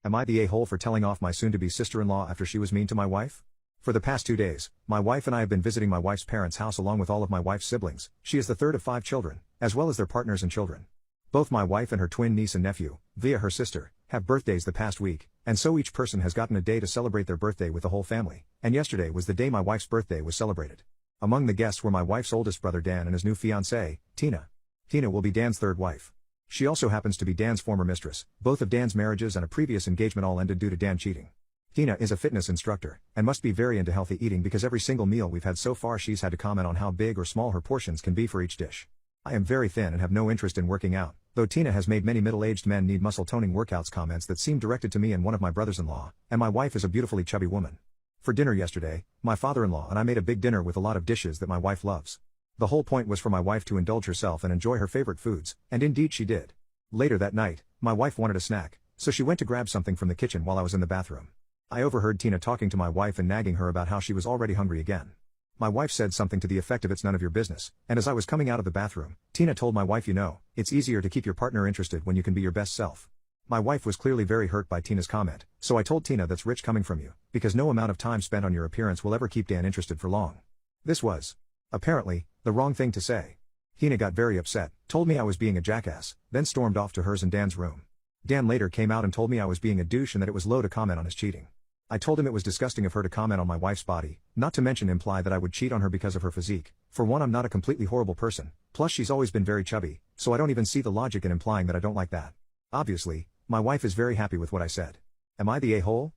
Am I the a-hole for telling off my soon-to-be sister-in-law after she was mean to my wife? For the past 2 days, my wife and I have been visiting my wife's parents' house along with all of my wife's siblings. She is the third of 5 children, as well as their partners and children. Both my wife and her twin niece and nephew, via her sister, have birthdays the past week, and so each person has gotten a day to celebrate their birthday with the whole family, and yesterday was the day my wife's birthday was celebrated. Among the guests were my wife's oldest brother Dan and his new fiancée, Tina. Tina will be Dan's third wife. She also happens to be Dan's former mistress. Both of Dan's marriages and a previous engagement all ended due to Dan cheating. Tina is a fitness instructor, and must be very into healthy eating because every single meal we've had so far she's had to comment on how big or small her portions can be for each dish. I am very thin and have no interest in working out, though Tina has made many middle-aged men need muscle toning workouts comments that seem directed to me and one of my brothers-in-law, and my wife is a beautifully chubby woman. For dinner yesterday, my father-in-law and I made a big dinner with a lot of dishes that my wife loves. The whole point was for my wife to indulge herself and enjoy her favorite foods, and indeed she did. Later that night, my wife wanted a snack, so she went to grab something from the kitchen while I was in the bathroom. I overheard Tina talking to my wife and nagging her about how she was already hungry again. My wife said something to the effect of "It's none of your business," and as I was coming out of the bathroom, Tina told my wife, it's easier to keep your partner interested when you can be your best self. My wife was clearly very hurt by Tina's comment, so I told Tina that's rich coming from you, because no amount of time spent on your appearance will ever keep Dan interested for long. This was, apparently, the wrong thing to say. Tina got very upset, told me I was being a jackass, then stormed off to hers and Dan's room. Dan later came out and told me I was being a douche and that it was low to comment on his cheating. I told him it was disgusting of her to comment on my wife's body, not to mention imply that I would cheat on her because of her physique. For one, I'm not a completely horrible person, plus she's always been very chubby, so I don't even see the logic in implying that I don't like that. Obviously, my wife is very happy with what I said. Am I the a-hole?